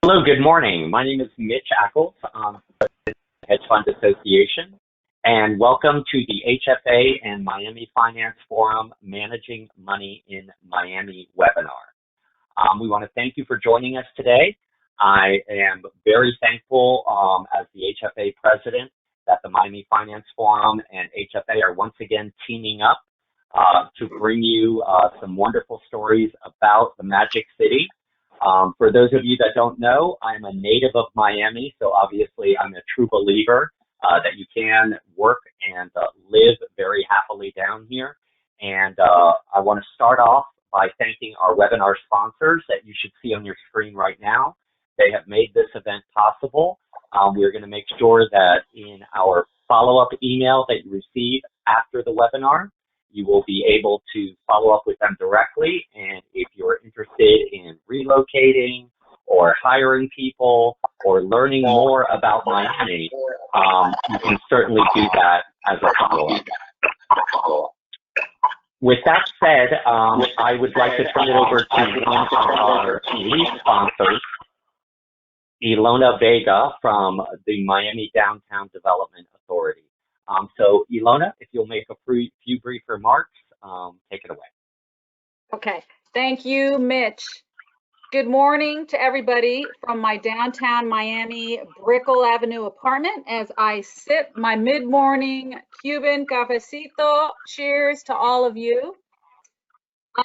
Hello, good morning. My name is Mitch Ackles. I'm the Hedge Fund Association, and welcome to the HFA and Miami Finance Forum Managing Money in Miami webinar. We want to thank you for joining us today. I am very thankful as the HFA president that the Miami Finance Forum and HFA are once again teaming up to bring you some wonderful stories about the Magic City. For those of you that don't know, I'm a native of Miami, so obviously I'm a true believer that you can work and live very happily down here. And I want to start off by thanking our webinar sponsors that you should see on your screen right now. They have made this event possible. We're going to make sure that in our follow-up email that you receive after the webinar, you will be able to follow up with them directly. And if you're interested in relocating or hiring people or learning more about Miami, you can certainly do that as a follow-up. With that said, I would like to turn it over to one of our lead sponsors, Ilona Vega from the Miami Downtown Development Authority. So Ilona, if you'll make a few brief remarks, take it away. Okay, thank you, Mitch. Good morning to everybody from my downtown Miami Brickell Avenue apartment as I sip my mid-morning Cuban cafecito. Cheers to all of you.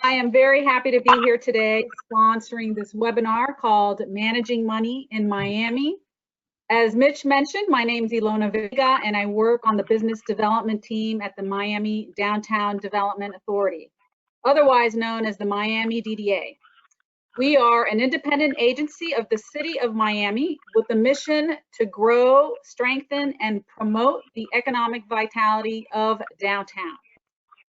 I am very happy to be here today sponsoring this webinar called Managing Money in Miami. As Mitch mentioned, my name is Ilona Vega and I work on the business development team at the Miami Downtown Development Authority, otherwise known as the Miami DDA. We are an independent agency of the city of Miami with the mission to grow, strengthen, and promote the economic vitality of downtown.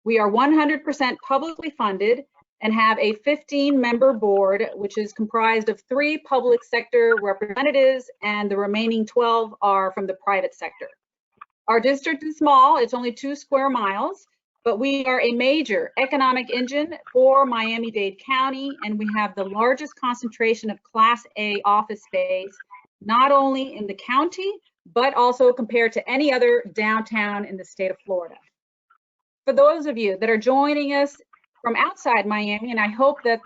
We are 100% publicly funded and have a 15-member board, which is comprised of 3 public sector representatives, and the remaining 12 are from the private sector. Our district is small, it's only 2 square miles, but we are a major economic engine for Miami-Dade County, and we have the largest concentration of Class A office space, not only in the county, but also compared to any other downtown in the state of Florida. For those of you that are joining us from outside Miami, and I hope that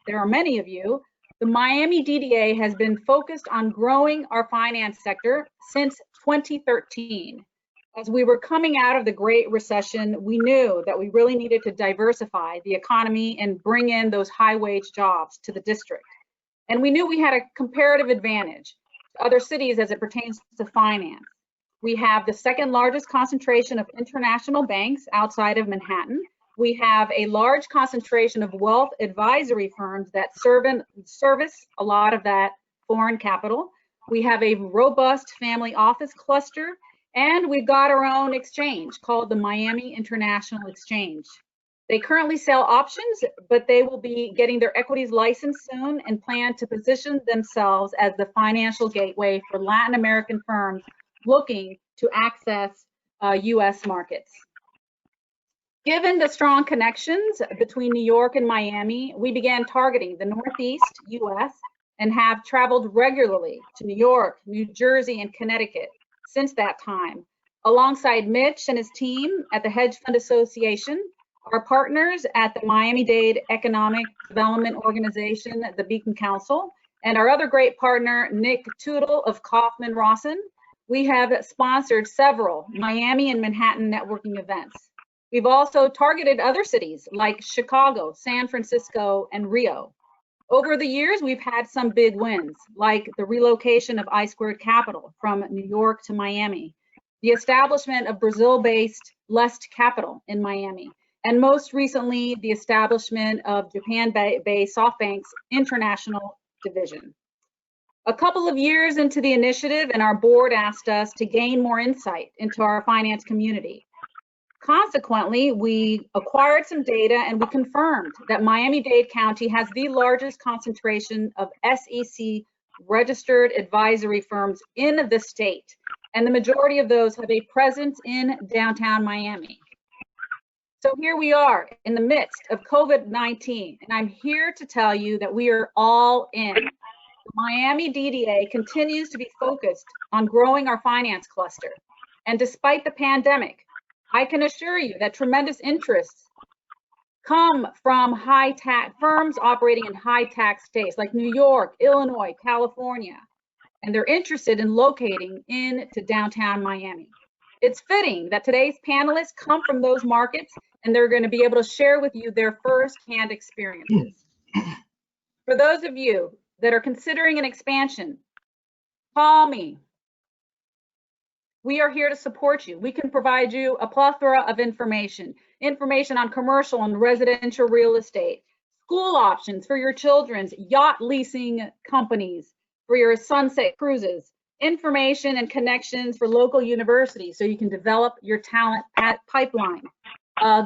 there are many of you, the Miami DDA has been focused on growing our finance sector since 2013. As we were coming out of the Great Recession, we knew that we really needed to diversify the economy and bring in those high-wage jobs to the district. And we knew we had a comparative advantage to other cities as it pertains to finance. We have the second largest concentration of international banks outside of Manhattan. We have a large concentration of wealth advisory firms that service a lot of that foreign capital. We have a robust family office cluster, and we've got our own exchange called the Miami International Exchange. They currently sell options, but they will be getting their equities license soon and plan to position themselves as the financial gateway for Latin American firms looking to access US markets. Given the strong connections between New York and Miami, we began targeting the Northeast US and have traveled regularly to New York, New Jersey, and Connecticut since that time. Alongside Mitch and his team at the Hedge Fund Association, our partners at the Miami-Dade Economic Development Organization, the Beacon Council, and our other great partner, Nick Tootle of Kaufman Rawson, we have sponsored several Miami and Manhattan networking events. We've also targeted other cities like Chicago, San Francisco, and Rio. Over the years, we've had some big wins, like the relocation of I-Squared Capital from New York to Miami, the establishment of Brazil-based Lest Capital in Miami, and most recently, the establishment of Japan-based SoftBank's International Division. A couple of years into the initiative, and our board asked us to gain more insight into our finance community. Consequently, we acquired some data and we confirmed that Miami-Dade County has the largest concentration of SEC registered advisory firms in the state, and the majority of those have a presence in downtown Miami. So here we are in the midst of COVID-19, and I'm here to tell you that we are all in. Miami DDA continues to be focused on growing our finance cluster. And despite the pandemic, I can assure you that tremendous interests come from high-tax firms operating in high-tax states like New York, Illinois, California, and they're interested in locating into downtown Miami. It's fitting that today's panelists come from those markets and they're going to be able to share with you their first-hand experiences. For those of you that are considering an expansion, call me. We are here to support you. We can provide you a plethora of information on commercial and residential real estate, school options for your children's yacht leasing companies, for your sunset cruises, information and connections for local universities so you can develop your talent pipeline,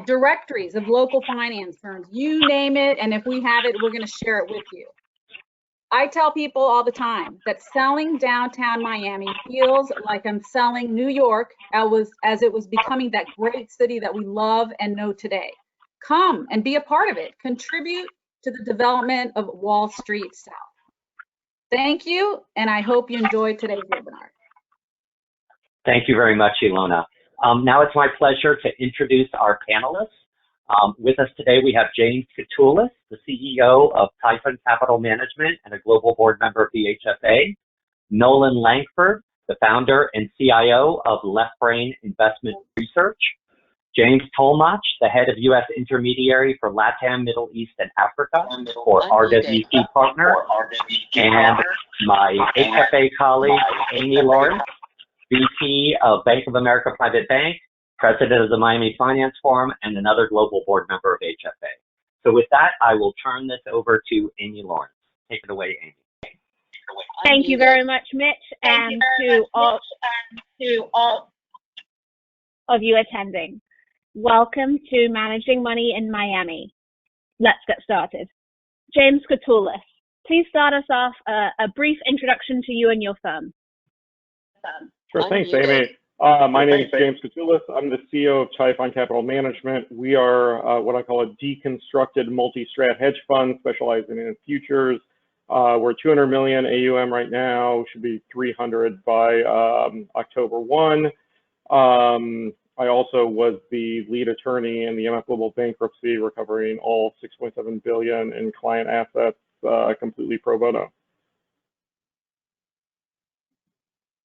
directories of local finance firms, you name it, and if we have it, we're going to share it with you. I tell people all the time that selling downtown Miami feels like I'm selling New York as it was becoming that great city that we love and know today. Come and be a part of it. Contribute to the development of Wall Street South. Thank you, and I hope you enjoyed today's webinar. Thank you very much, Ilona. Now it's my pleasure to introduce our panelists. With us today, we have James KOUTOULAS, the CEO of Typhon Capital Management and a global board member of the HFA, Nolan Langford, the founder and CIO of Left Brain Investment Research, James TOLLEMACHE, the head of U.S. intermediary for LATAM, Middle East, and Africa for RWC Partner, and my HFA colleague, Amy Lawrence, VP of Bank of America Private Bank, President of the Miami Finance Forum, and another global board member of HFA. So with that, I will turn this over to Amy Lawrence. Take it away, Amy. Thank you very much, Mitch, and to all of you attending. Welcome to Managing Money in Miami. Let's get started. James KOUTOULAS, please start us off a brief introduction to you and your firm. Sure, thanks, Amy. My name is James KOUTOULAS. I'm the CEO of Typhon Capital Management. We are what I call a deconstructed multi-strat hedge fund specializing in futures. We're 200 million AUM right now, should be 300 by October 1. I also was the lead attorney in the MF Global bankruptcy, recovering all 6.7 billion in client assets completely pro bono.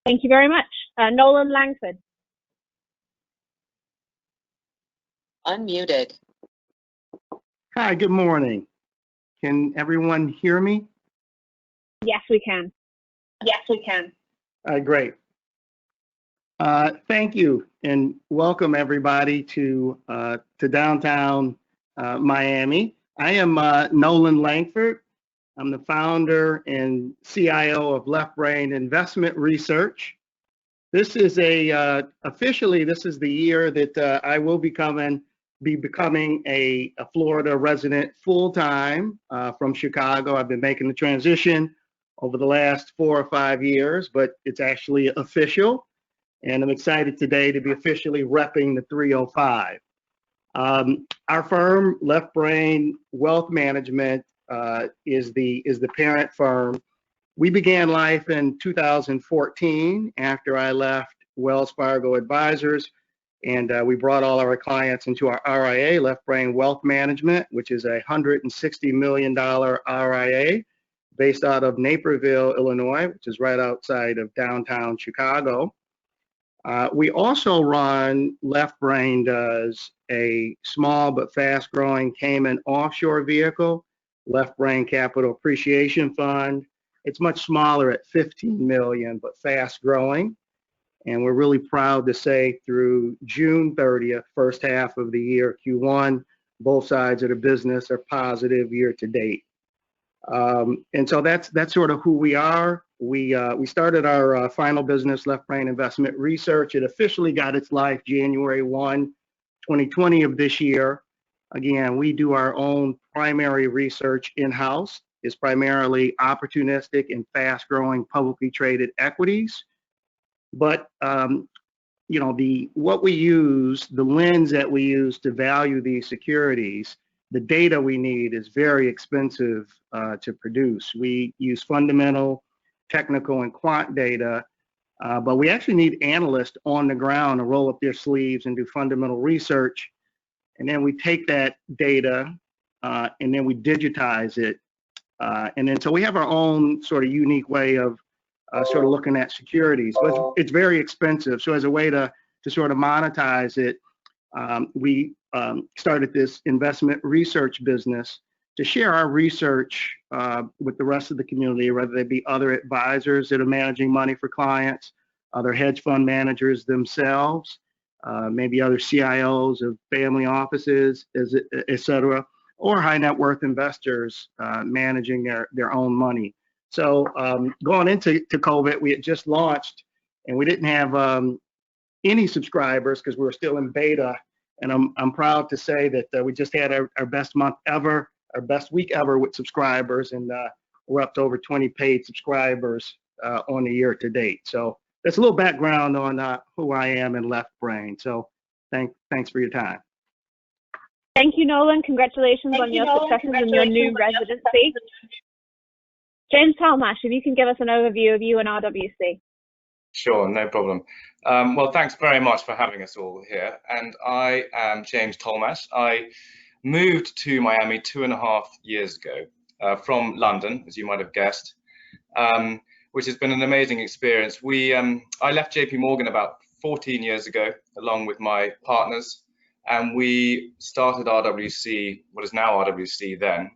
Thank you very much. Nolan Langford. Unmuted. Hi, good morning. Can everyone hear me? Yes, we can. Yes, we can. Great. Thank you, and welcome everybody to downtown Miami. I am Nolan Langford. I'm the founder and CIO of Left Brain Investment Research. This is officially, this is the year that I will be becoming a Florida resident full-time from Chicago. I've been making the transition over the last 4 or 5 years, but it's actually official. And I'm excited today to be officially repping the 305. Our firm, Left Brain Wealth Management, is the parent firm. We began life in 2014 after I left Wells Fargo Advisors, and we brought all our clients into our RIA, Left Brain Wealth Management, which is a $160 million RIA based out of Naperville, Illinois, which is right outside of downtown Chicago. We also run, Left Brain does, a small but fast-growing Cayman offshore vehicle, Left Brain Capital Appreciation Fund. It's much smaller at 15 million, but fast-growing. And we're really proud to say through June 30th, first half of the year, Q1, both sides of the business are positive year to date. And so that's sort of who we are. We started our final business, Left Brain Investment Research. It officially got its life January 1, 2020 of this year. Again, we do our own primary research in-house. It's primarily opportunistic and fast-growing publicly traded equities. But what we use, the lens that we use to value these securities the data we need is very expensive to produce. We use fundamental, technical, and quant data, but we actually need analysts on the ground to roll up their sleeves and do fundamental research. And then we take that data and then we digitize it. And then so we have our own sort of unique way of sort of looking at securities. But it's very expensive. So as a way to sort of monetize it, we started this investment research business to share our research with the rest of the community, whether they be other advisors that are managing money for clients, other hedge fund managers themselves, maybe other CIOs of family offices, et cetera, or high net worth investors managing their own money. So going into COVID, we had just launched and we didn't have any subscribers because we were still in beta. And I'm proud to say that we just had our best month ever, our best week ever with subscribers, and we're up to over 20 paid subscribers on the year to date. So that's a little background on who I am and Left Brain. So thanks for your time. Thank you, Nolan. Congratulations on your successes in your new residency. James TOLLEMACHE, if you can give us an overview of you and RWC. Sure, no problem. Well, thanks very much for having us all here. And I am James TOLLEMACHE. I moved to Miami 2.5 years ago from London, as you might have guessed, which has been an amazing experience. I left JP Morgan about 14 years ago, along with my partners, and we started RWC, what is now RWC then.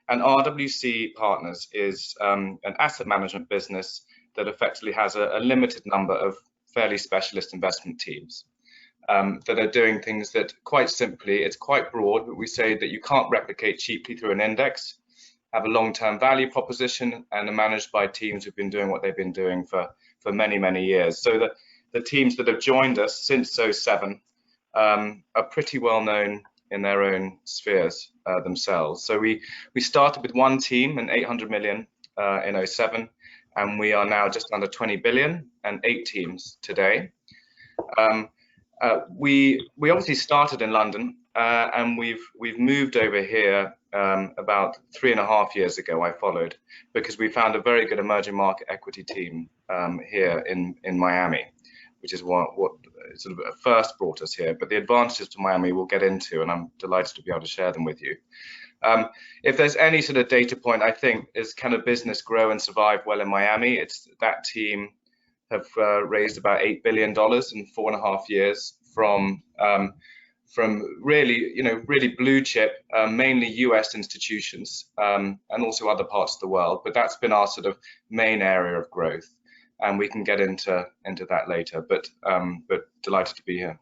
And RWC Partners is an asset management business that effectively has a limited number of fairly specialist investment teams that are doing things that, quite simply, it's quite broad, but we say that you can't replicate cheaply through an index, have a long-term value proposition, and are managed by teams who've been doing what they've been doing for many, many years. So the teams that have joined us since 2007 are pretty well known in their own spheres themselves. So we started with one team and 800 million in 2007. And we are now just under 20 billion and 8 teams today. We obviously started in London and we've moved over here about 3.5 years ago. I followed because we found a very good emerging market equity team here in Miami, which is what sort of first brought us here. But the advantages to Miami we'll get into, and I'm delighted to be able to share them with you. If there's any sort of data point, I think, is can a business grow and survive well in Miami? It's that team have raised about $8 billion in 4.5 years from really, really blue chip, mainly US institutions and also other parts of the world. But that's been our sort of main area of growth, and we can get into that later. But delighted to be here.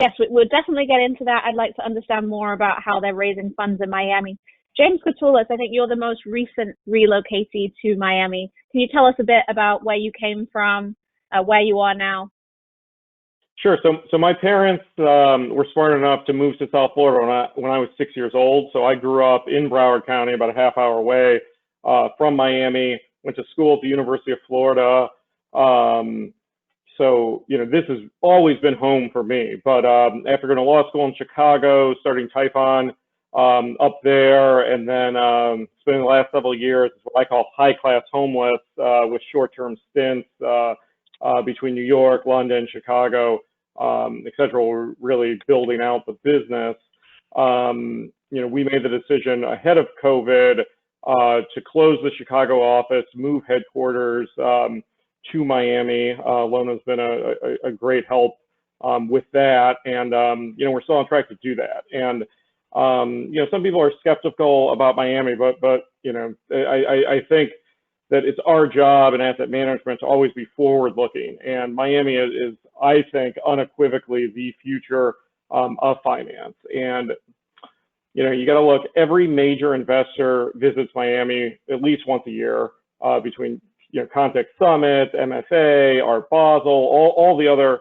Yes, we'll definitely get into that. I'd like to understand more about how they're raising funds in Miami. James KOUTOULAS, I think you're the most recent relocatee to Miami. Can you tell us a bit about where you came from, where you are now? Sure. So my parents were smart enough to move to South Florida when I was 6 years old. So I grew up in Broward County, about a half hour away from Miami. Went to school at the University of Florida. So, this has always been home for me. But after going to law school in Chicago, starting Typhon up there, and then spending the last several years what I call high-class homeless with short-term stints between New York, London, Chicago, et cetera. We're really building out the business. We made the decision ahead of COVID to close the Chicago office, move headquarters to Miami. Lona's been a great help with that, and we're still on track to do that. And some people are skeptical about Miami, but I think that it's our job in asset management to always be forward-looking. And Miami is, I think, unequivocally the future of finance. And you got to look. Every major investor visits Miami at least once a year between Context Summit, MFA, Art Basel, all the other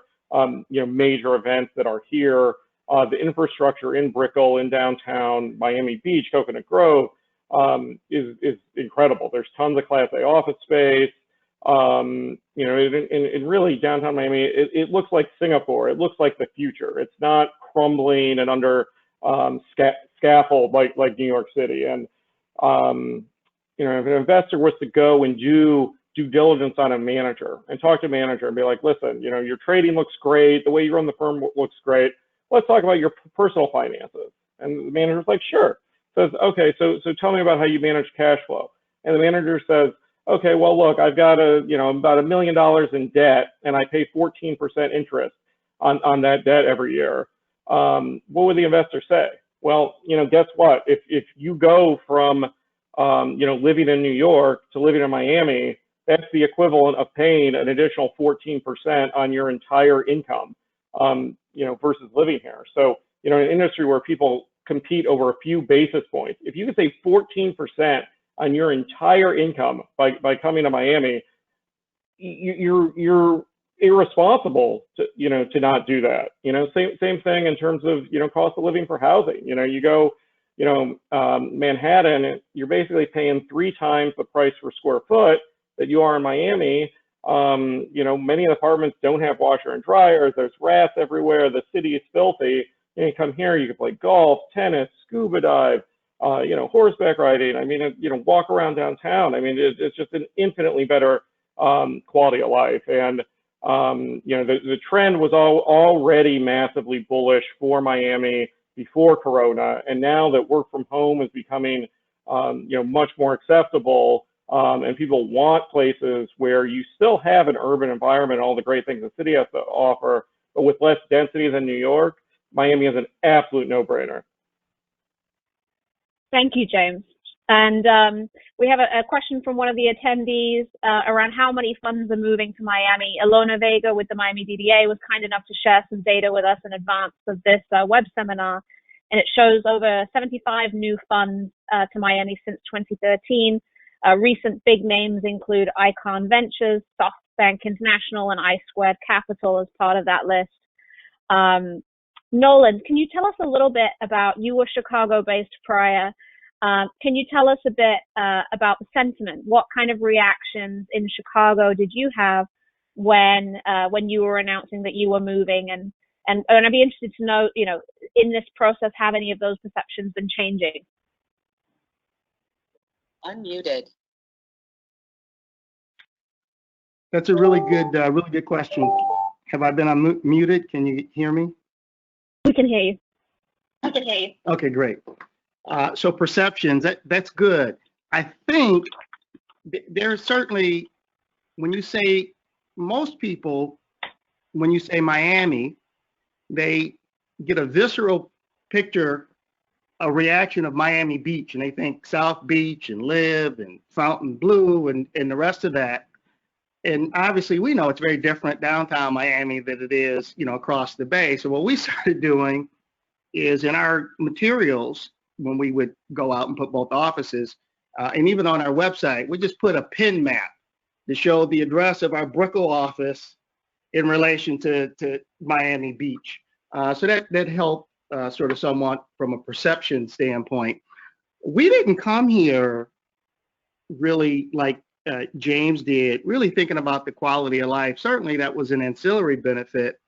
major events that are here. The infrastructure in Brickell, in downtown Miami Beach, Coconut Grove is incredible. There's tons of Class A office space. In really downtown Miami, it looks like Singapore. It looks like the future. It's not crumbling and under scaffold like New York City. And you know, if an investor was to go and do due diligence on a manager and talk to a manager and be like, listen, you know, your trading looks great, the way you run the firm looks great, let's talk about your personal finances. And the manager's like, sure. Says, okay, so tell me about how you manage cash flow. And the manager says, okay, well, look, I've got about $1 million in debt, and I pay 14% interest on that debt every year. What would the investor say? Well, you know, guess what? If you go from you know, living in New York to living in Miami, that's the equivalent of paying an additional 14% on your entire income, you know, versus living here. So, you know, in an industry where people compete over a few basis points, if you could save 14% on your entire income by coming to Miami, you're irresponsible to, you know, to not do that. You know, same thing in terms of, you know, cost of living for housing. You know, you go, you know, Manhattan, you're basically paying 3 times the price per square foot that you are in Miami. You know, many apartments don't have washer and dryers. There's rats everywhere. The city is filthy. You come here, you can play golf, tennis, scuba dive, you know, horseback riding. I mean, you know, walk around downtown. I mean, it's just an infinitely better quality of life. And you know, the trend was already massively bullish for Miami before Corona, and now that work from home is becoming, you know, much more acceptable, and people want places where you still have an urban environment, all the great things the city has to offer, but with less density than New York, Miami is an absolute no-brainer. Thank you, James. And we have a question from one of the attendees around how many funds are moving to Miami. Alona Vega with the Miami DDA was kind enough to share some data with us in advance of this web seminar. And it shows over 75 new funds to Miami since 2013. Recent big names include Icon Ventures, SoftBank International, and I2 Capital as part of that list. Noland, can you tell us a little bit about, you were Chicago-based prior. Can you tell us a bit about the sentiment? What kind of reactions in Chicago did you have when you were announcing that you were moving? And I'd be interested to know, you know, in this process, have any of those perceptions been changing? Unmuted. That's a really good question. Have I been unmuted? Can you hear me? We can hear you. I can hear you. Okay, great. So perceptions, that's good. I think there's certainly, when you say, most people, when you say Miami, they get a visceral picture, a reaction of Miami Beach, and they think South Beach and Live and Fountain Blue and the rest of that. And obviously we know it's very different downtown Miami than it is, you know, across the bay. So what we started doing is in our materials, when we would go out and put both offices, and even on our website, we just put a pin map to show the address of our Brickell office in relation to Miami Beach. So that helped sort of somewhat from a perception standpoint. We didn't come here really like James did, really thinking about the quality of life. Certainly that was an ancillary benefit.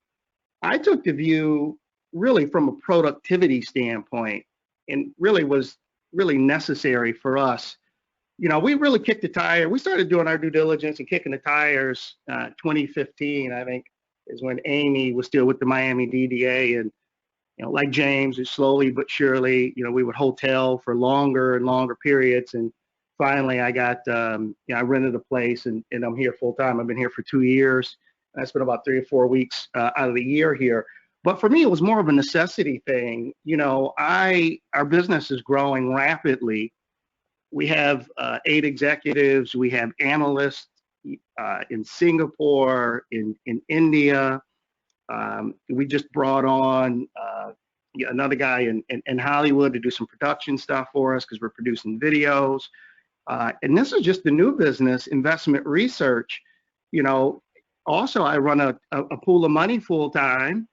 I took the view really from a productivity standpoint, and really was really necessary for us. You know, we really kicked the tire. We started doing our due diligence and kicking the tires 2015, I think, is when Amy was still with the Miami DDA. And, you know, like James, it slowly but surely, you know, we would hotel for longer and longer periods. And finally I got, you know, I rented a place and I'm here full time. I've been here for 2 years. I spent about 3 or 4 weeks out of the year here. But for me, it was more of a necessity thing. You know, our business is growing rapidly. We have 8 executives. We have analysts in Singapore, in India. We just brought on another guy in Hollywood to do some production stuff for us because we're producing videos. And this is just the new business, investment research. You know, also I run a pool of money full time.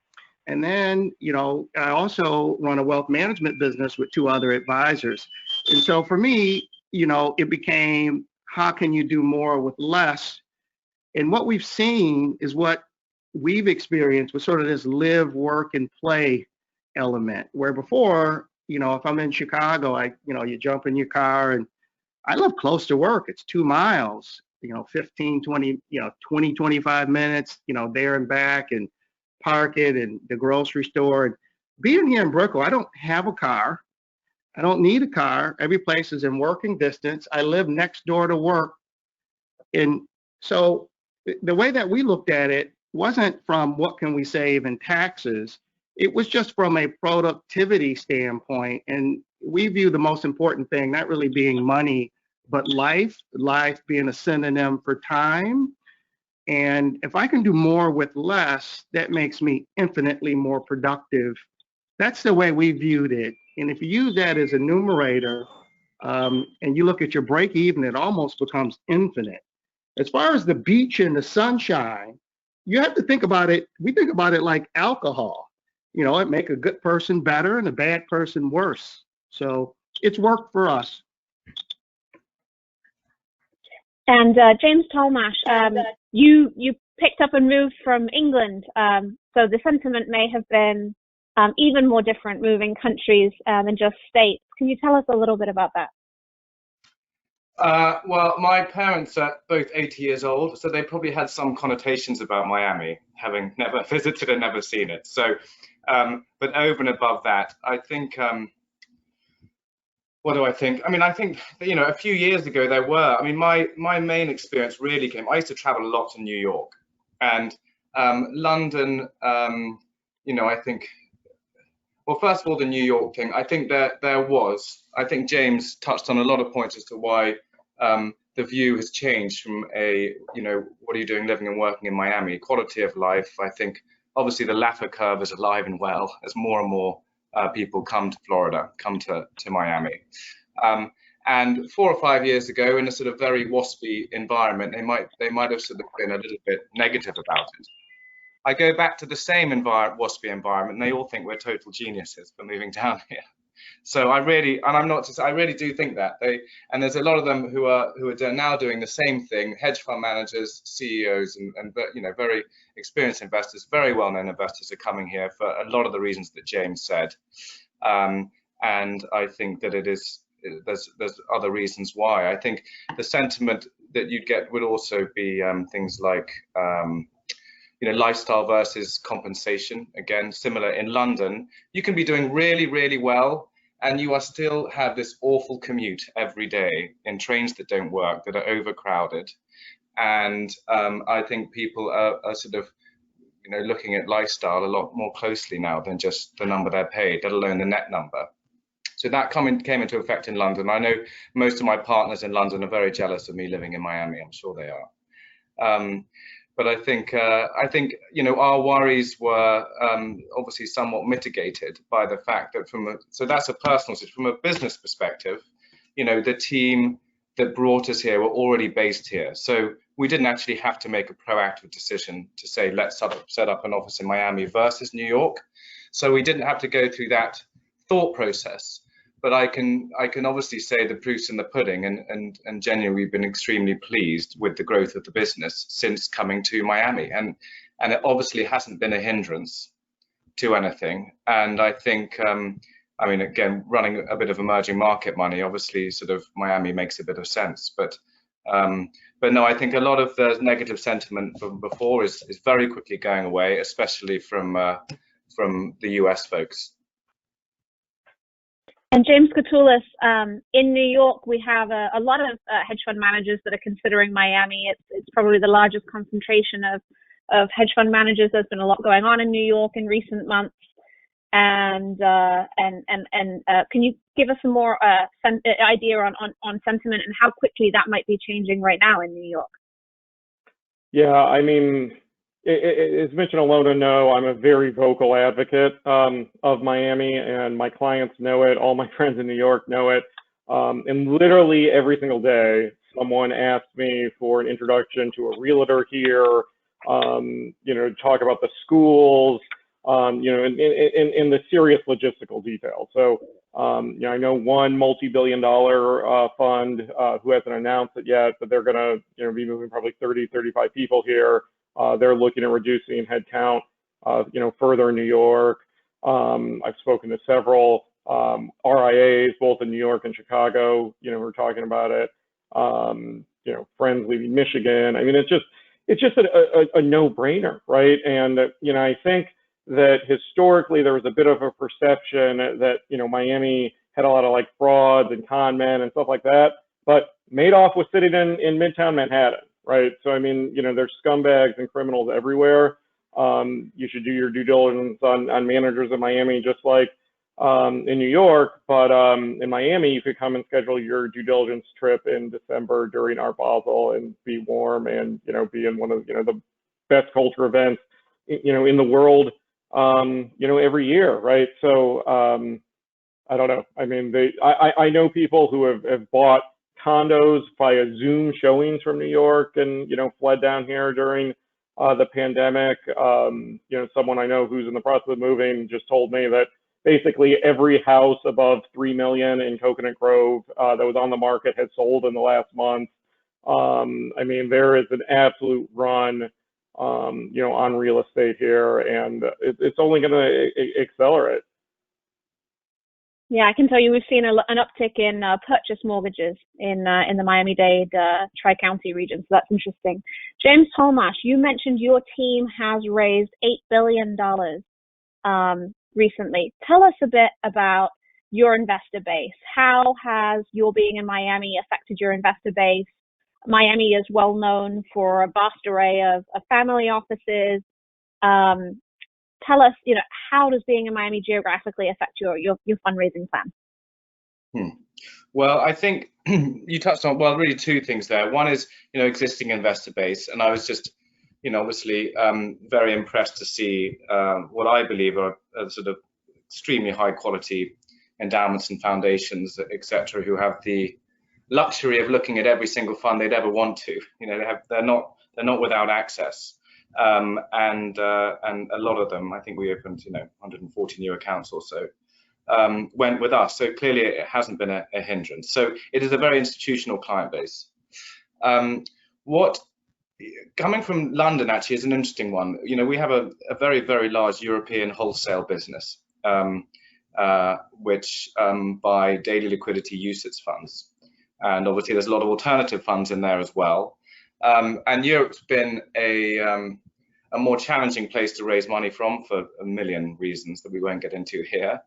And then, you know, I also run a wealth management business with 2 other advisors. And so for me, you know, it became, how can you do more with less? And what we've seen is what we've experienced with sort of this live, work, and play element. Where before, if I'm in Chicago, you jump in your car, and I live close to work. It's 2 miles, 15, 20, 20, 25 minutes, there and back, and park it, and the grocery store. And being here in Brickell, I don't have a car. I don't need a car. Every place is in working distance. I live next door to work. And so the way that we looked at it wasn't from what can we save in taxes. It was just from a productivity standpoint. And we view the most important thing not really being money, but life being a synonym for time. And if I can do more with less, that makes me infinitely more productive. That's the way we viewed it. And if you use that as a numerator, and you look at your break even, it almost becomes infinite. As far as the beach and the sunshine, you have to think about it. We think about it like alcohol. It make a good person better and a bad person worse. So it's worked for us. And James TOLLEMACHE, you picked up and moved from England, so the sentiment may have been even more different moving countries than just states. Can you tell us a little bit about that? Well, my parents are both 80 years old, so they probably had some connotations about Miami, having never visited and never seen it. So, but over and above that, I think, what do I think? I mean, I think, a few years ago there were, my main experience really came, I used to travel a lot to New York, and London, I think, well, first of all, the New York thing, I think that I think James touched on a lot of points as to why the view has changed from what are you doing living and working in Miami? Quality of life, I think, obviously the Laffer curve is alive and well as more and more people come to Florida, come to Miami. And 4 or 5 years ago, in a sort of very waspy environment, they might have sort of been a little bit negative about it. I go back to the same waspy environment, and they all think we're total geniuses for moving down here. So I really do think that and there's a lot of them who are now doing the same thing. Hedge fund managers, CEOs, and very experienced investors, very well-known investors are coming here for a lot of the reasons that James said. And I think that there's other reasons why. I think the sentiment that you'd get would also be things like lifestyle versus compensation. Again, similar in London, you can be doing really, really well, and you are still have this awful commute every day in trains that don't work, that are overcrowded. And I think people are sort of, looking at lifestyle a lot more closely now than just the number they're paid, let alone the net number. So that came into effect in London. I know most of my partners in London are very jealous of me living in Miami. I'm sure they are. But I think our worries were obviously somewhat mitigated by the fact that so that's a personal situation. From a business perspective, the team that brought us here were already based here. So we didn't actually have to make a proactive decision to say, let's set up an office in Miami versus New York. So we didn't have to go through that thought process. But I can obviously say the proof's in the pudding, and genuinely we've been extremely pleased with the growth of the business since coming to Miami, and it obviously hasn't been a hindrance to anything. And I think, again, running a bit of emerging market money, obviously sort of Miami makes a bit of sense, but no, I think a lot of the negative sentiment from before is very quickly going away, especially from the US folks. And James KOUTOULAS, in New York, we have a lot of hedge fund managers that are considering Miami. It's probably the largest concentration of hedge fund managers. There's been a lot going on in New York in recent months. And can you give us some more idea on sentiment and how quickly that might be changing right now in New York? Yeah, as Mitch and Alona know, I'm a very vocal advocate of Miami, and my clients know it. All my friends in New York know it. And literally every single day, someone asks me for an introduction to a realtor here, talk about the schools, in the serious logistical detail. So, I know one multi-billion-dollar fund who hasn't announced it yet, but they're going to, be moving probably 30, 35 people here. They're looking at reducing headcount, further in New York. I've spoken to several RIAs, both in New York and Chicago, who are talking about it. Friends leaving Michigan. I mean, it's just a no-brainer, right? And I think that historically there was a bit of a perception that Miami had a lot of like frauds and con men and stuff like that, but Madoff was sitting in Midtown Manhattan, right? So I mean, there's scumbags and criminals everywhere. You should do your due diligence on managers in Miami, just like in New York, but in Miami, you could come and schedule your due diligence trip in December during Art Basel and be warm and, be in one of, the best culture events, in the world, every year, right? So I don't know. I mean, I know people who have bought condos via Zoom showings from New York and, fled down here during the pandemic. Someone I know who's in the process of moving just told me that basically every house above 3 million in Coconut Grove that was on the market has sold in the last month. I mean, there is an absolute run, on real estate here, and it's only going to accelerate. Yeah, I can tell you we've seen an uptick in purchase mortgages in the Miami-Dade Tri-County region, so that's interesting. James TOLLEMACHE, you mentioned your team has raised $8 billion recently. Tell us a bit about your investor base. How has your being in Miami affected your investor base? Miami is well known for a vast array of family offices. Tell us, how does being in Miami geographically affect your fundraising plan? Well, I think you touched on, really two things there. One is, existing investor base. And I was just, obviously very impressed to see what I believe are sort of extremely high quality endowments and foundations, et cetera, who have the luxury of looking at every single fund they'd ever want to. They're not without access. And a lot of them, I think we opened, 140 new accounts or so, went with us. So clearly it hasn't been a hindrance. So it is a very institutional client base. Coming from London actually is an interesting one. We have a very, very large European wholesale business, which buy daily liquidity UCITS funds. And obviously there's a lot of alternative funds in there as well. And Europe's been a more challenging place to raise money from for a million reasons that we won't get into here.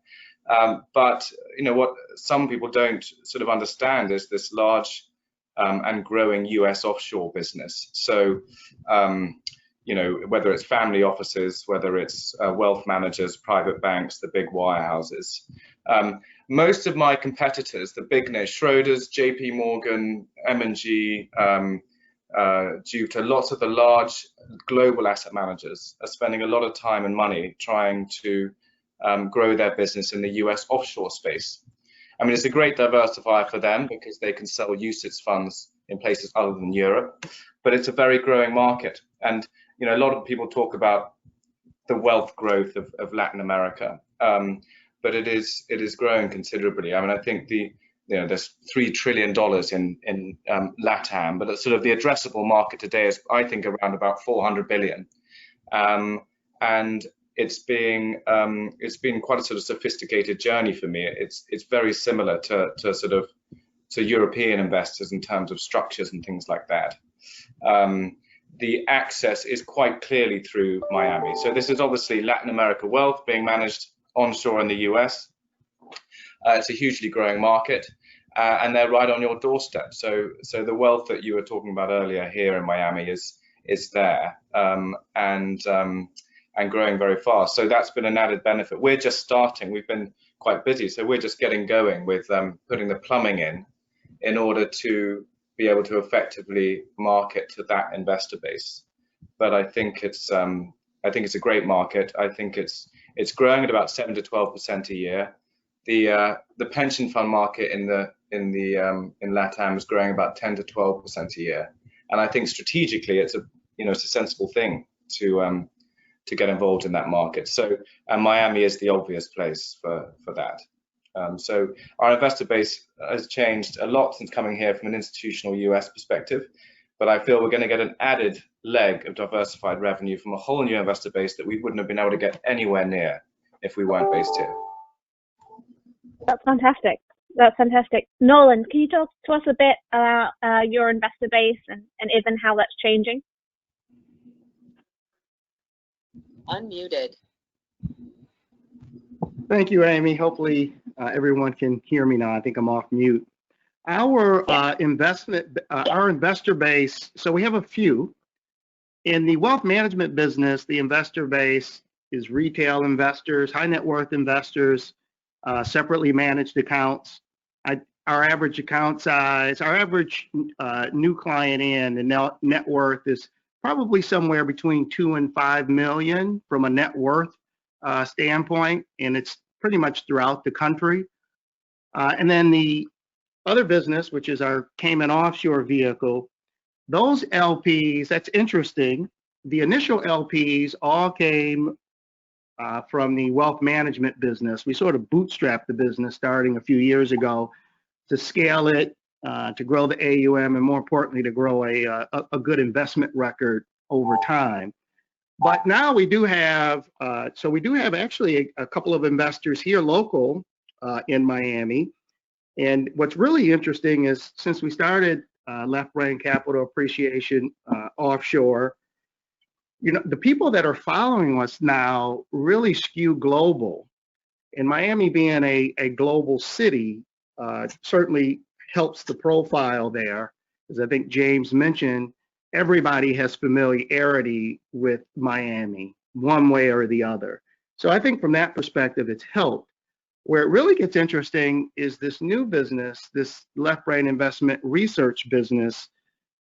But what some people don't sort of understand is this large and growing US offshore business. So whether it's family offices, whether it's wealth managers, private banks, the big wirehouses. Most of my competitors, the big names, Schroders, JP Morgan, M&G, due to lots of the large global asset managers are spending a lot of time and money trying to grow their business in the US offshore space. I mean, it's a great diversifier for them because they can sell UCITS funds in places other than Europe, but it's a very growing market. And, a lot of people talk about the wealth growth of Latin America, but it is growing considerably. I mean, I think there's $3 trillion in LATAM, but it's sort of the addressable market today is, I think, around about 400 billion. And it's been quite a sort of sophisticated journey for me. It's very similar to European investors in terms of structures and things like that. The access is quite clearly through Miami. So this is obviously Latin America wealth being managed onshore in the US. It's a hugely growing market, and they're right on your doorstep. So the wealth that you were talking about earlier here in Miami is there and growing very fast. So that's been an added benefit. We're just starting. We've been quite busy, so we're just getting going with putting the plumbing in order to be able to effectively market to that investor base. But I think it's a great market. I think it's growing at about 7 to 12% a year. The pension fund market in LATAM is growing about 10 to 12% a year, and I think strategically it's a sensible thing to get involved in that market. So Miami is the obvious place for that. So our investor base has changed a lot since coming here from an institutional US perspective, but I feel we're going to get an added leg of diversified revenue from a whole new investor base that we wouldn't have been able to get anywhere near if we weren't based here. That's fantastic. That's fantastic. Nolan, can you talk to us a bit about your investor base and even how that's changing? Unmuted. Thank you, Amy. Hopefully everyone can hear me now. I think I'm off mute. Our our investor base, so we have a few. In the wealth management business, the investor base is retail investors, high net worth investors, separately managed accounts. Our average account size, our average new client in the net worth is probably somewhere between 2 and 5 million from a net worth standpoint, and it's pretty much throughout the country. And then the other business, which is our Cayman offshore vehicle, those LPs, that's interesting. The initial LPs all came from the wealth management business. We sort of bootstrapped the business starting a few years ago to scale it, to grow the AUM, and more importantly, to grow a good investment record over time. But now we do have, actually a couple of investors here local in Miami. And what's really interesting is since we started Left Brain Capital Appreciation offshore, the people that are following us now really skew global. And Miami being a global city certainly helps the profile there. As I think James mentioned, everybody has familiarity with Miami one way or the other. So I think from that perspective, it's helped. Where it really gets interesting is this new business, this Left Brain Investment Research business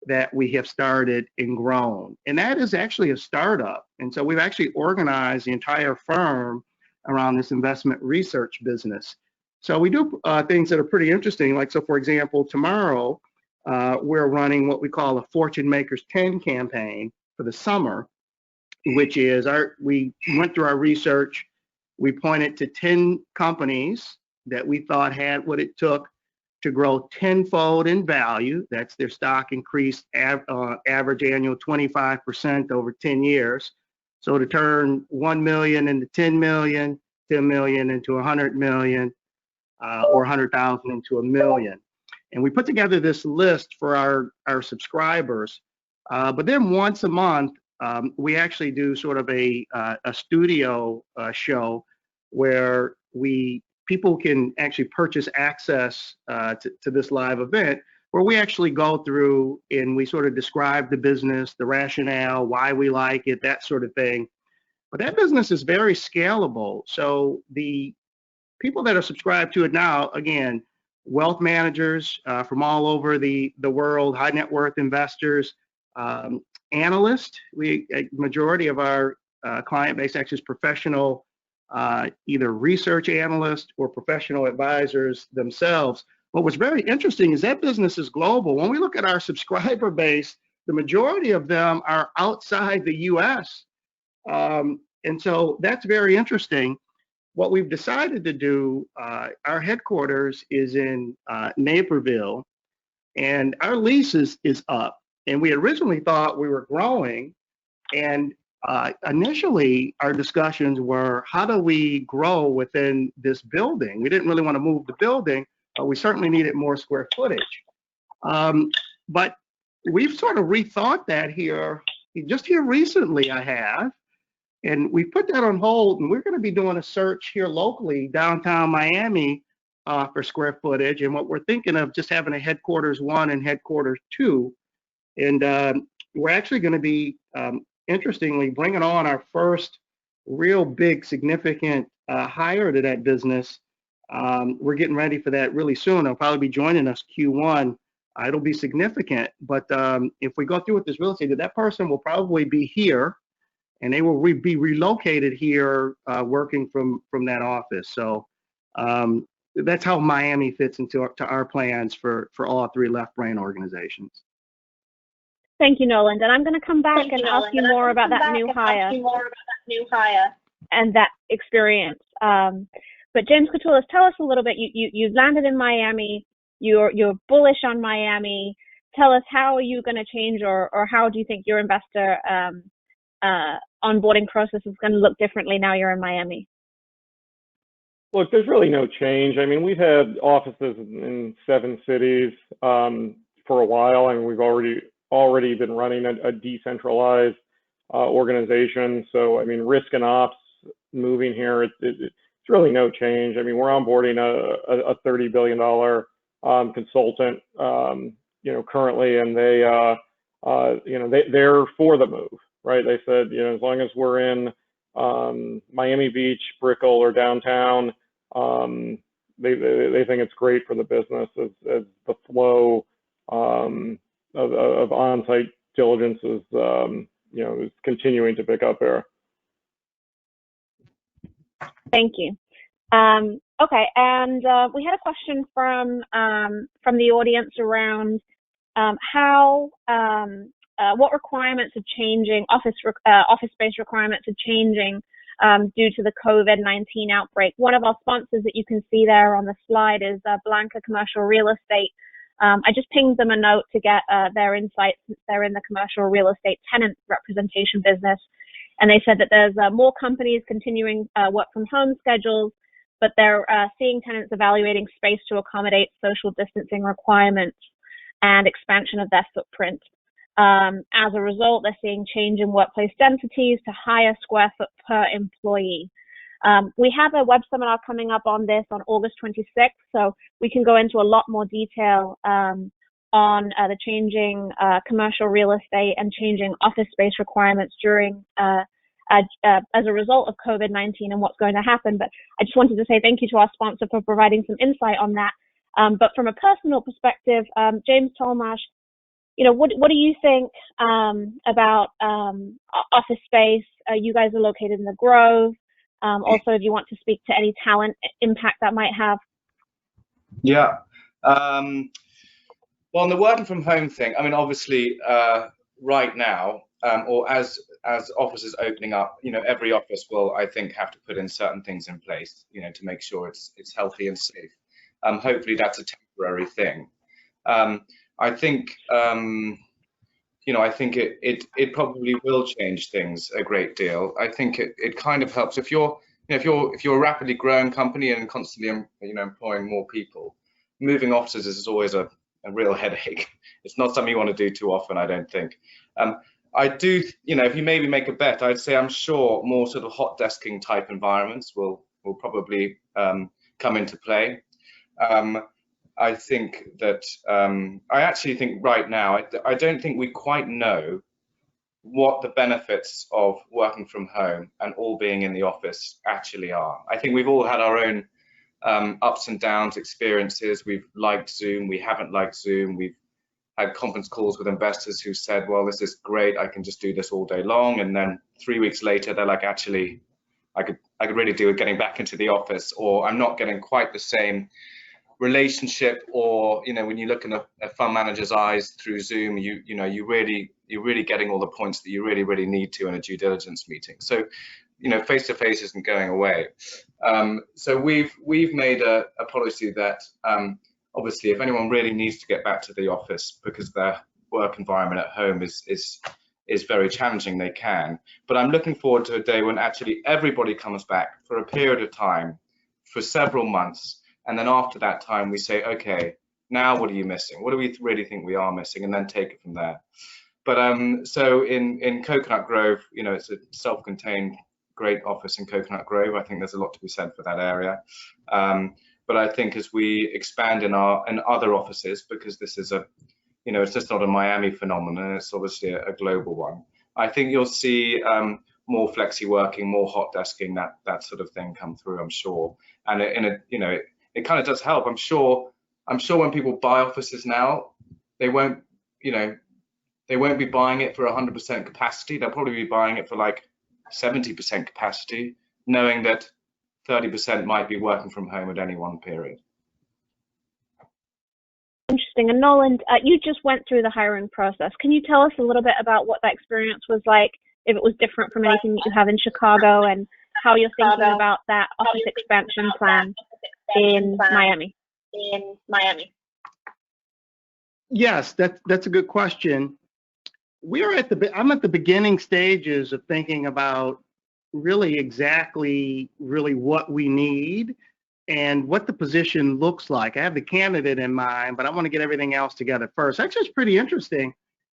that we have started and grown. And that is actually a startup. And so we've actually organized the entire firm around this investment research business. So we do things that are pretty interesting. Like, so for example, tomorrow, we're running what we call a Fortune Makers 10 campaign for the summer, which is we went through our research. We pointed to 10 companies that we thought had what it took to grow tenfold in value. That's their stock increased average annual 25% over 10 years. So to turn 1 million into 10 million, 10 million into 100 million, or 100,000 into 1 million. And we put together this list for our subscribers. But then once a month, we actually do sort of a studio show where people can actually purchase access to this live event, where we actually go through and we sort of describe the business, the rationale, why we like it, that sort of thing. But that business is very scalable. So the people that are subscribed to it now, again, wealth managers from all over the world, high net worth investors, analysts. A majority of our client base actually is professional, either research analysts or professional advisors themselves. What was very interesting is that business is global. When we look at our subscriber base, the majority of them are outside the US. And so that's very interesting. What we've decided to do, our headquarters is in Naperville, and our lease is up. And we originally thought we were growing, and initially our discussions were, how do we grow within this building? We didn't really want to move the building, but we certainly needed more square footage. But we've sort of rethought that just here recently I have, and we put that on hold, and we're going to be doing a search here locally, downtown Miami, for square footage. And what we're thinking of just having a headquarters 1 and headquarters 2. And we're actually going to be, interestingly, bringing on our first real big, significant hire to that business. We're getting ready for that really soon. They'll probably be joining us Q1. It'll be significant. But if we go through with this real estate, that person will probably be here, and they will be relocated here, working from that office. So that's how Miami fits into our plans for all 3 Left Brain organizations. Thank you, Noland. And I'm going to come back and ask you more about that new hire and that experience. But James KOUTOULAS, tell us a little bit. You've landed in Miami. You're bullish on Miami. Tell us, how are you going to change, or how do you think your investor onboarding process is going to look differently now you're in Miami? Look, there's really no change. I mean, we've had offices in 7 cities for a while, and we've already been running a decentralized organization. So, I mean, risk and ops moving here, it's really no change. I mean, we're onboarding a $30 billion consultant, you know, currently, and they, you know, they're for the move, right? They said, you know, as long as we're in Miami Beach, Brickell, or downtown, they think it's great for the business as the flow of on-site diligence is, you know, is continuing to pick up there. Thank you. Okay, and we had a question from the audience around what requirements are changing, office space requirements are changing due to the COVID-19 outbreak. One of our sponsors that you can see there on the slide is Blanca Commercial Real Estate. I just pinged them a note to get their insights since they're in the commercial real estate tenant representation business. And they said that there's more companies continuing work from home schedules, but they're seeing tenants evaluating space to accommodate social distancing requirements and expansion of their footprint. As a result, they're seeing change in workplace densities to higher square foot per employee. We have a web seminar coming up on this on August 26th, so we can go into a lot more detail on the changing commercial real estate and changing office space requirements during as a result of COVID-19 and what's going to happen. But I just wanted to say thank you to our sponsor for providing some insight on that. But from a personal perspective, James Tollemache, you know, what do you think about office space? You guys are located in the Grove. Also, if you want to speak to any talent impact that might have. Yeah. Well, on the working from home thing, I mean, obviously, right now, or as offices opening up, you know, every office will, I think, have to put in certain things in place, you know, to make sure it's healthy and safe. Hopefully, that's a temporary thing. I think, you know, I think it probably will change things a great deal. I think it kind of helps if you're, you know, if you're a rapidly growing company and constantly, you know, employing more people. Moving offices is always a real headache. It's not something you want to do too often, I don't think. I do, you know, if you maybe make a bet, I'd say I'm sure more sort of hot desking type environments will probably come into play. I think that I actually think right now, I don't think we quite know what the benefits of working from home and all being in the office actually are. I think we've all had our own ups and downs experiences. We've liked Zoom, we haven't liked Zoom. We've had conference calls with investors who said, well, this is great, I can just do this all day long. And then 3 weeks later, they're like, actually, I could really do with getting back into the office, or I'm not getting quite the same relationship. Or, you know, when you look in a fund manager's eyes through Zoom, you know, you're really getting all the points that you really need to in a due diligence meeting. So, you know, face-to-face isn't going away. So we've made a policy that obviously if anyone really needs to get back to the office because their work environment at home is very challenging, they can. But I'm looking forward to a day when actually everybody comes back for a period of time, for several months, and then after that time we say, okay, now what are you missing? What do we really think we are missing? And then take it from there. But so in Coconut Grove, you know, it's a self-contained great office in Coconut Grove. I think there's a lot to be said for that area. But I think as we expand in other offices, because this is you know, it's just not a Miami phenomenon, it's obviously a global one. I think you'll see more flexi working, more hot desking, that sort of thing come through, I'm sure. And you know, it kind of does help. I'm sure when people buy offices now, they won't, you know, they won't be buying it for 100% capacity. They'll probably be buying it for like 70% capacity, knowing that 30% might be working from home at any one period. Interesting. And Noland, you just went through the hiring process. Can you tell us a little bit about what that experience was like, if it was different from anything that you have in Chicago, and how you're thinking about that office expansion plan in Miami? Yes, that's a good question. I'm at the beginning stages of thinking about really what we need. and what the position looks like. I have the candidate in mind, but I want to get everything else together first. Actually, it's pretty interesting.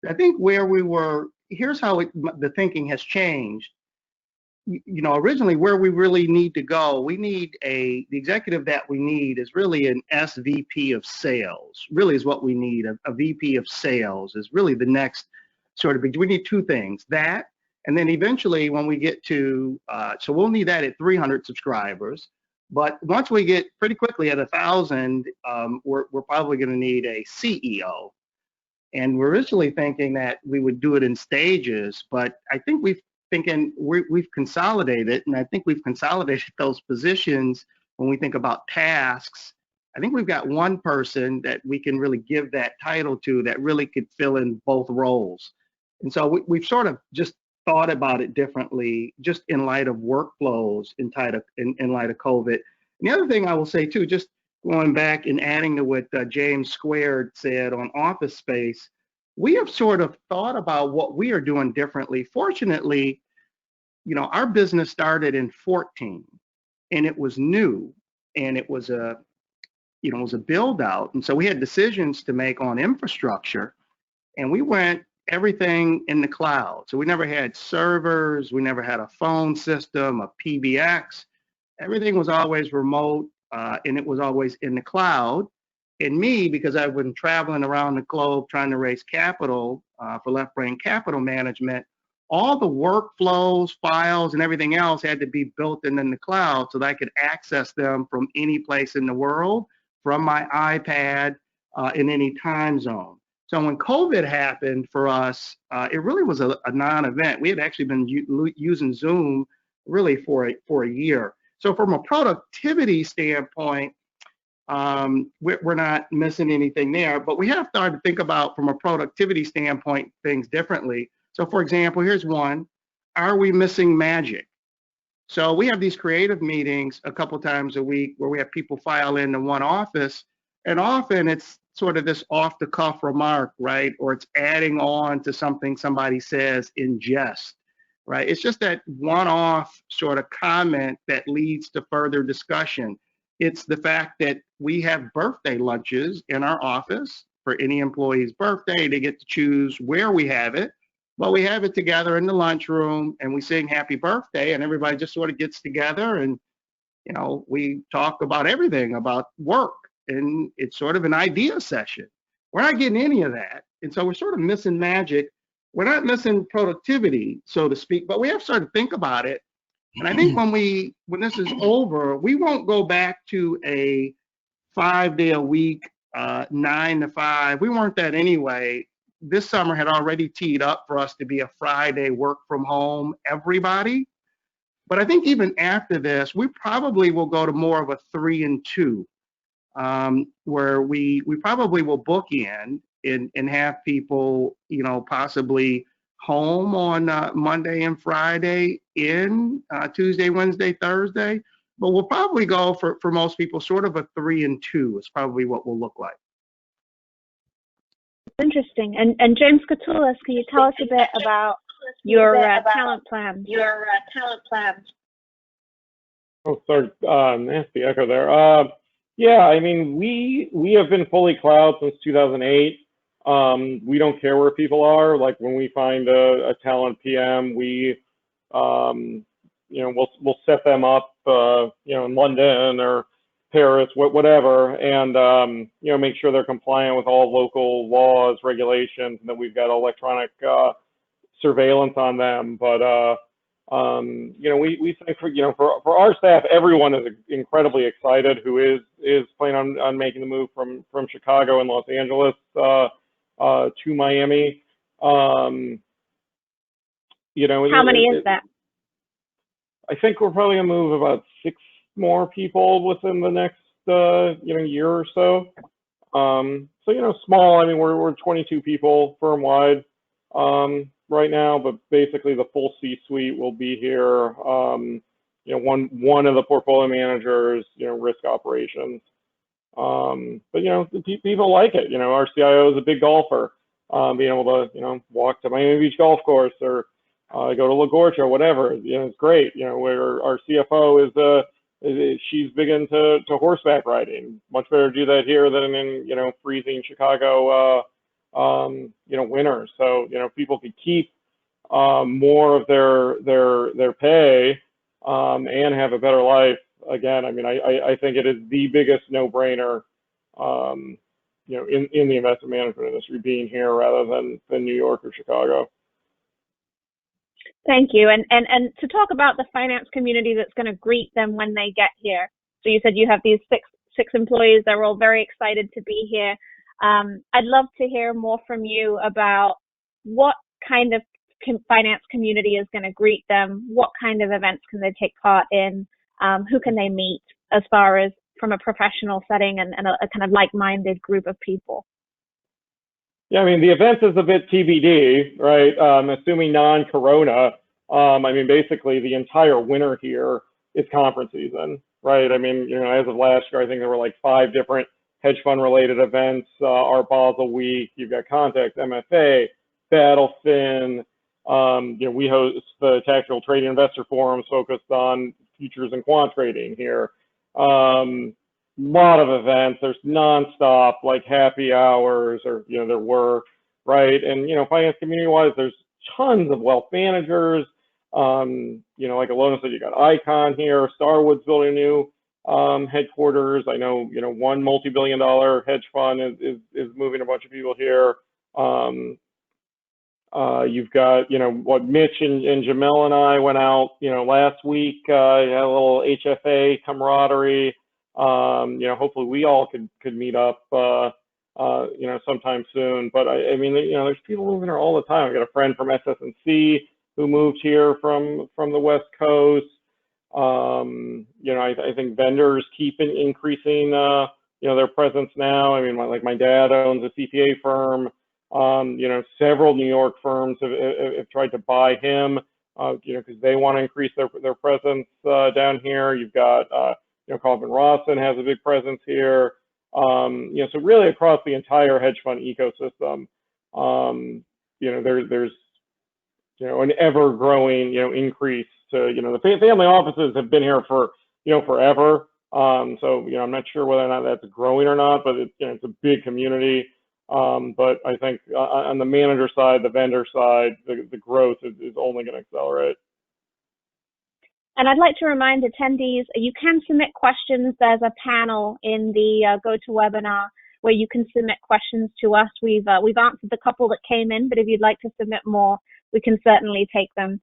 I think where we were, here's how the thinking has changed. Originally where we really need to go, we need the executive that we need is really an SVP of sales, really is what we need. A VP of sales is really the next sort of big, we need two things, that, and then eventually when we get to, so we'll need that at 300 subscribers. But once we get pretty quickly at 1,000, we're probably going to need a CEO. And we're originally thinking that we would do it in stages, but I think we've consolidated, and I think we've consolidated those positions when we think about tasks. I think we've got one person that we can really give that title to that really could fill in both roles. And so we've sort of just thought about it differently, just in light of workflows, in light of COVID. And the other thing I will say too, just going back and adding to what James Squared said on office space, we have sort of thought about what we are doing differently. Fortunately, our business started in 2014, and it was new, and it was a build out. And so we had decisions to make on infrastructure, and we went everything in the cloud. So we never had servers, we never had a phone system, a PBX. Everything was always remote, and it was always in the cloud. And me, because I've been traveling around the globe trying to raise capital for Left Brain Capital Management, all the workflows, files, and everything else had to be built in the cloud so that I could access them from any place in the world, from my iPad, in any time zone. So when COVID happened for us, it really was a non-event. We had actually been using Zoom really for a year. So from a productivity standpoint, we're not missing anything there, but we have started to think about, from a productivity standpoint, things differently. So for example, here's one: are we missing magic? So we have these creative meetings a couple times a week where we have people file into one office, and often it's sort of this off the cuff remark, right? Or it's adding on to something somebody says in jest, right? It's just that one-off sort of comment that leads to further discussion. It's the fact that we have birthday lunches in our office for any employee's birthday. They get to choose where we have it, but we have it together in the lunchroom, and we sing happy birthday, and everybody just sort of gets together, and we talk about everything about work, and it's sort of an idea session. We're not getting any of that, and so we're sort of missing magic. We're not missing productivity, so to speak, but we have started to think about it. And I think when this is over, we won't go back to a 5-day-a-week, 9 to 5. We weren't that anyway. This summer had already teed up for us to be a Friday work from home, everybody. But I think even after this, we probably will go to more of a 3 and 2, where we probably will bookend and have people, possibly home on Monday and Friday, in Tuesday, Wednesday, Thursday. But we'll probably go for most people sort of a 3 and 2 is probably what we'll look like. Interesting. And James KOUTOULAS, can you tell us a bit about your talent plans? Oh, sorry, nasty echo there. Yeah, I mean, we have been fully cloud since 2008. We don't care where people are. Like when we find a talent PM, we'll set them up, in London or Paris, whatever, and make sure they're compliant with all local laws, regulations, and that we've got electronic surveillance on them. But we think for our staff, everyone is incredibly excited who is planning on making the move from Chicago and Los Angeles to Miami. How many is that? I think we're probably gonna move about 6 more people within the next year or so. So small. I mean, we're 22 people firm wide right now, but basically the full C-suite will be here. One of the portfolio managers, risk operations. But people like it. Our CIO is a big golfer. Being able to walk to Miami Beach Golf Course or go to LaGuardia or whatever, it's great. Where our CFO she's big into horseback riding. Much better to do that here than in, you know, freezing Chicago, you know, winter. So, you know, people could keep more of their pay and have a better life. Again, I mean, I think it is the biggest no-brainer, you know, in the investment management industry, being here rather than New York or Chicago. Thank you. And to talk about the finance community that's going to greet them when they get here. So you said you have these six employees. They're all very excited to be here. I'd love to hear more from you about what kind of finance community is going to greet them. What kind of events can they take part in? Who can they meet as far as from a professional setting and a kind of like-minded group of people? Yeah, I mean, the event is a bit TBD, right? Assuming non-corona, I mean, basically the entire winter here is conference season, right? I mean, you know, as of last year, I think there were like 5 different hedge fund related events, our Basel Week, you've got Context, MFA, BattleFin, you know, we host the Tactical Trading Investor Forums focused on futures and quant trading here. Lot of events. There's nonstop, like happy hours, or, you know, there were, right? And, you know, finance community wise, there's tons of wealth managers. You know, like Alona said, you got Icon here, Starwood's building a new headquarters. I know, you know, one multi-billion-dollar hedge fund is moving a bunch of people here. You've got, you know, what Mitch and Jamel and I went out, you know, last week, had a little HFA camaraderie. You know, hopefully we all could meet up, you know, sometime soon. But I mean, you know, there's people moving here all the time. I got a friend from SS&C who moved here from the West Coast. You know, I think vendors keep increasing, you know, their presence now. I mean, like my dad owns a CPA firm. You know, several New York firms have tried to buy him, you know, because they want to increase their presence down here. You've got, you know, Calvin Rawson has a big presence here. You know, so really across the entire hedge fund ecosystem, you know, there's, you know, an ever-growing, you know, increase to, you know, the family offices have been here for, you know, forever. So, you know, I'm not sure whether or not that's growing or not, but it's, you know, it's a big community. But I think on the manager side, the vendor side, the growth is only going to accelerate. And I'd like to remind attendees, you can submit questions. There's a panel in the GoToWebinar where you can submit questions to us. We've answered the couple that came in, but if you'd like to submit more, we can certainly take them.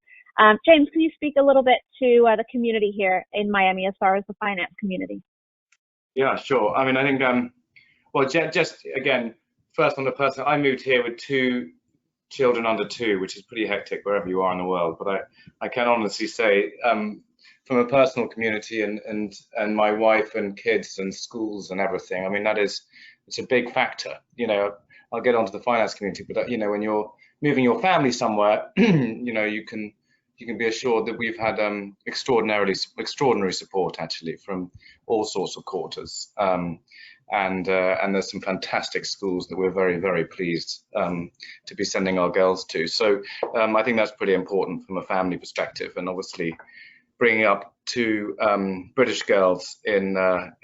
James, can you speak a little bit to the community here in Miami as far as the finance community? Yeah, sure. I mean, I think, well, just again, first on the person, I moved here with 2 children under 2, which is pretty hectic wherever you are in the world. But I can honestly say, from a personal community and my wife and kids and schools and everything, I mean, it's a big factor. You know, I'll get onto the finance community, but you know, when you're moving your family somewhere, you know, you can be assured that we've had extraordinary support actually from all sorts of quarters. And there's some fantastic schools that we're very, very pleased to be sending our girls to. So I think that's pretty important from a family perspective. And obviously, bringing up 2 British girls in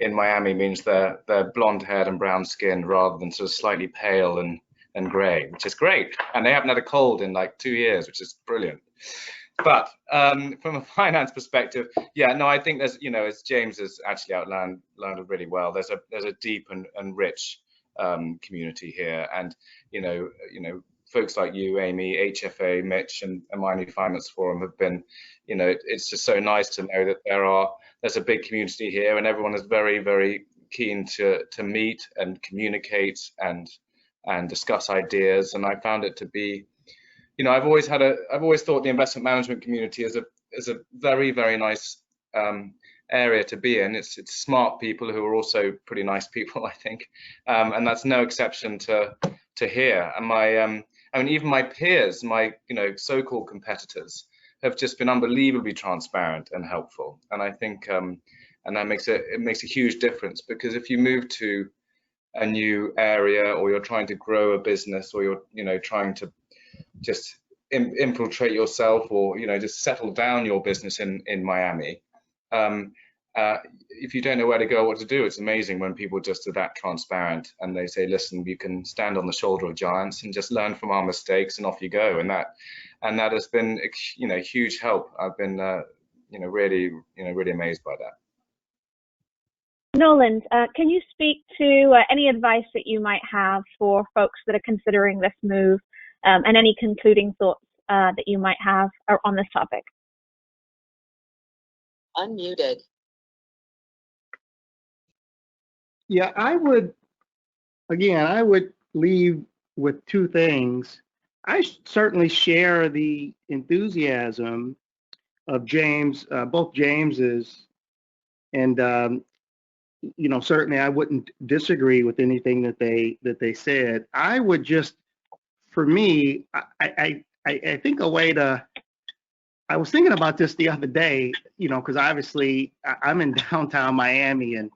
Miami means they're blonde-haired and brown-skinned rather than sort of slightly pale and grey, which is great. And they haven't had a cold in like 2 years, which is brilliant. But from a finance perspective, yeah, no, I think there's, you know, as James has actually outlined really well, there's a deep and rich community here, and you know, folks like you, Amy, HFA, Mitch, and Miami Finance Forum have been, you know, it's just so nice to know that there's a big community here, and everyone is very, very keen to meet and communicate and discuss ideas, and I found it to be. You know, I've always thought the investment management community is a very, very nice area to be in. It's smart people who are also pretty nice people, I think, and that's no exception to here. And I mean, even my peers, my so-called competitors, have just been unbelievably transparent and helpful. And I think, and that makes a huge difference, because if you move to a new area, or you're trying to grow a business, or you're trying to just infiltrate yourself, or just settle down your business in Miami, if you don't know where to go or what to do, it's amazing when people just are that transparent and they say, listen, you can stand on the shoulder of giants and just learn from our mistakes and off you go. And that has been, huge help. I've been, really amazed by that. Noland, can you speak to any advice that you might have for folks that are considering this move, and any concluding thoughts that you might have on this topic? Unmuted. Yeah, I would leave with two things. I certainly share the enthusiasm of James, both James's, and certainly I wouldn't disagree with anything that they said. I would just, for me, I think a way to. I was thinking about this the other day, because obviously I'm in downtown Miami, and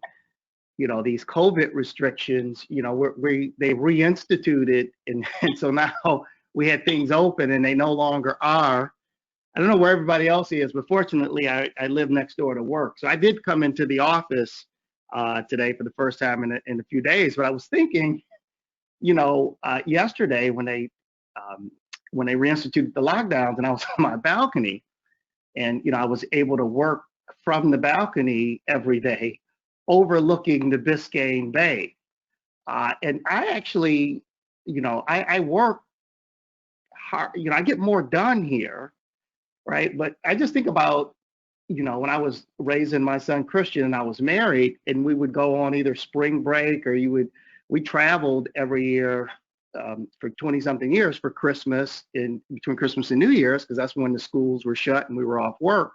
these COVID restrictions, they reinstituted, and so now we had things open and they no longer are. I don't know where everybody else is, but fortunately I live next door to work. So I did come into the office today for the first time in a few days, but I was thinking, yesterday when they reinstituted the lockdowns, and I was on my balcony, and I was able to work from the balcony every day, overlooking the Biscayne Bay. And I actually, I work hard, I get more done here, right? But I just think about, when I was raising my son Christian and I was married, and we would go on either spring break or we traveled every year for 20-something years for Christmas, between Christmas and New Year's, because that's when the schools were shut and we were off work.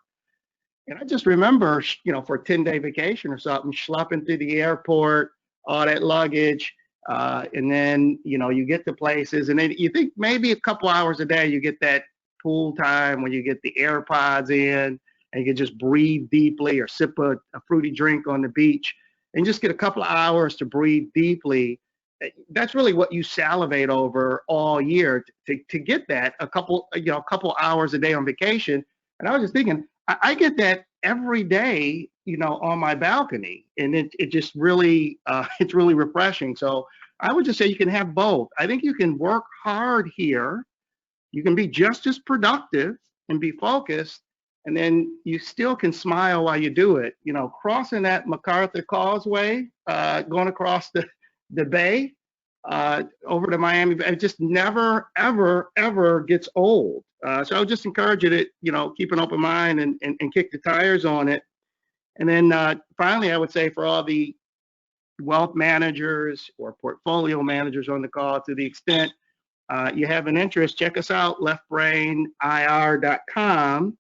And I just remember, for a 10-day vacation or something, schlepping through the airport, all that luggage, and then, you get to places, and then you think maybe a couple hours a day you get that pool time when you get the AirPods in, and you can just breathe deeply or sip a fruity drink on the beach, and just get a couple of hours to breathe deeply. That's really what you salivate over all year, to get that a couple hours a day on vacation. And I was just thinking, I get that every day, on my balcony, and it just really, it's really refreshing. So I would just say you can have both. I think you can work hard here. You can be just as productive and be focused, and then you still can smile while you do it. Crossing that MacArthur Causeway, going across the bay, over to Miami, it just never, ever, ever gets old. So I would just encourage you to, keep an open mind and kick the tires on it. And then finally, I would say for all the wealth managers or portfolio managers on the call, to the extent you have an interest, check us out, leftbrainir.com.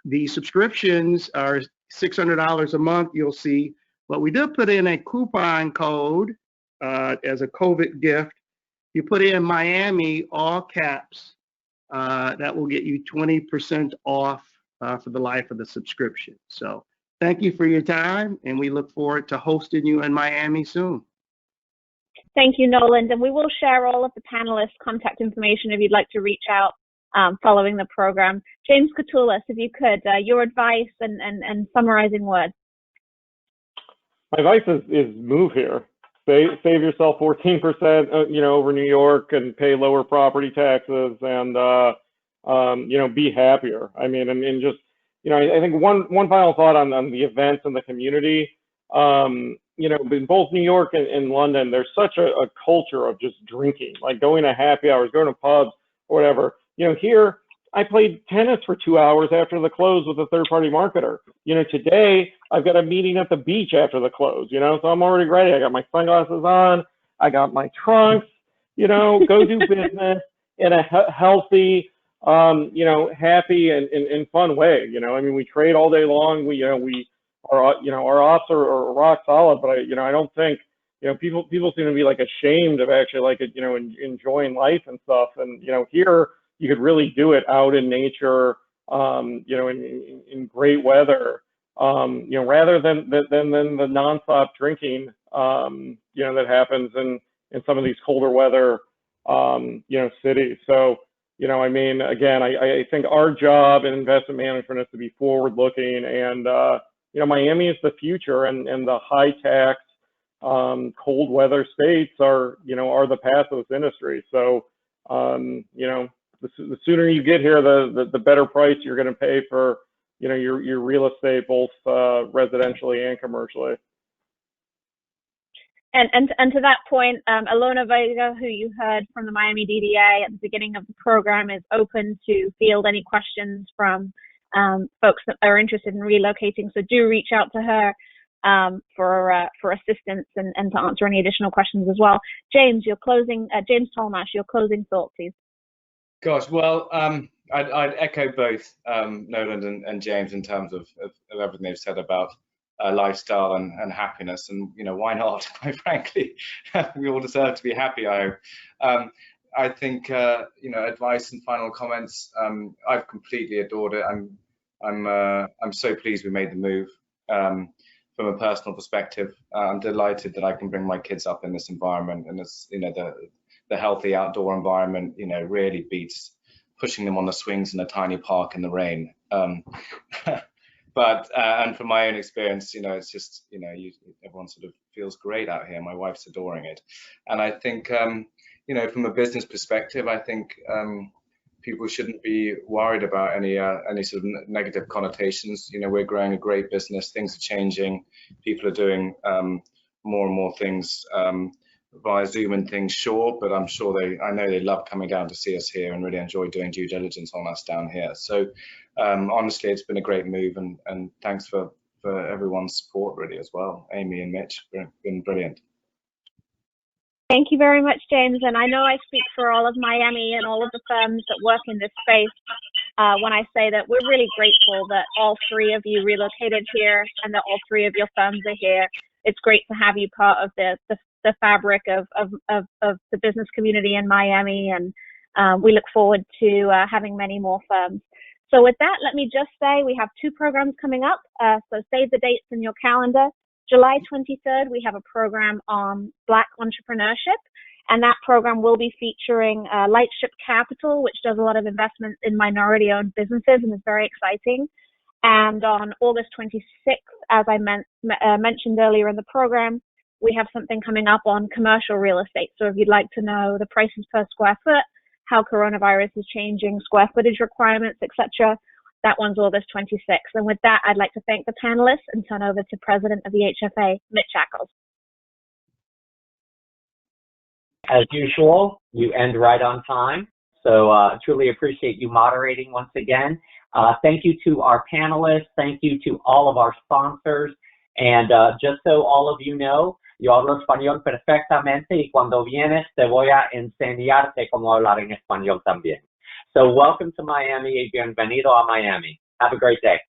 The subscriptions are $600 a month, you'll see. But we did put in a coupon code as a COVID gift. You put in Miami, all caps, that will get you 20% off for the life of the subscription. So thank you for your time, and we look forward to hosting you in Miami soon. Thank you, Noland. And we will share all of the panelists' contact information if you'd like to reach out following the program. James KOUTOULAS, if you could, your advice and summarizing words. My advice is move here. Save yourself 14%, over New York, and pay lower property taxes, and be happier. I mean, and just, I think one final thought on the events and the community. In both New York and London, there's such a culture of just drinking, like going to happy hours, going to pubs, or whatever. Here, I played tennis for 2 hours after the close with a third-party marketer. Today I've got a meeting at the beach after the close, so I'm already ready. I got my sunglasses on, I got my trunks, go do business in a healthy, happy and fun way. I mean, we trade all day long. Our ops are rock solid, but I don't think, people seem to be like ashamed of actually enjoying life and stuff. And, here you could really do it out in nature, in great weather, rather than the nonstop drinking, that happens in some of these colder weather, cities. So, I mean, again, I think our job in investment management is to be forward looking and, Miami is the future, and the high tax, cold weather states are the path of this industry. So, the sooner you get here, the better price you're going to pay for, your real estate, both residentially and commercially. And to that point, Alona Vega, who you heard from the Miami DDA at the beginning of the program, is open to field any questions from folks that are interested in relocating. So do reach out to her for assistance and to answer any additional questions as well. James, James TOLLEMACHE, your closing thought, please. Gosh, well, I'd echo both Noland and James in terms of everything they've said about lifestyle and happiness, and why not? Quite frankly, we all deserve to be happy, I hope. I think advice and final comments. I've completely adored it. I'm so pleased we made the move. From a personal perspective, I'm delighted that I can bring my kids up in this environment, and it's the healthy outdoor environment really beats pushing them on the swings in a tiny park in the rain. But and from my own experience, it's just everyone sort of feels great out here. My wife's adoring it, and I think from a business perspective, I think people shouldn't be worried about any sort of negative connotations. We're growing a great business. Things are changing. People are doing more and more things via Zoom and things, sure, but I'm sure I know they love coming down to see us here and really enjoy doing due diligence on us down here. So honestly, it's been a great move, and thanks for everyone's support really as well. Amy and Mitch, been brilliant. Thank you very much, James. And I know I speak for all of Miami and all of the firms that work in this space when I say that we're really grateful that all three of you relocated here and that all three of your firms are here. It's great to have you part of the fabric of the business community in Miami, and we look forward to having many more firms. So with that, let me just say we have 2 programs coming up, so save the dates in your calendar. July 23rd, we have a program on Black entrepreneurship, and that program will be featuring Lightship Capital, which does a lot of investments in minority-owned businesses and is very exciting. And on August 26th, as I mentioned earlier in the program, we have something coming up on commercial real estate. So if you'd like to know the prices per square foot, how coronavirus is changing square footage requirements, etc., that one's August 26th. And with that, I'd like to thank the panelists and turn over to President of the HFA, Mitch Ackles. As usual, you end right on time. So truly appreciate you moderating once again. Thank you to our panelists. Thank you to all of our sponsors. And just so all of you know, yo hablo español perfectamente y cuando vienes te voy a enseñarte cómo hablar en español también. So welcome to Miami y bienvenido a Miami. Have a great day.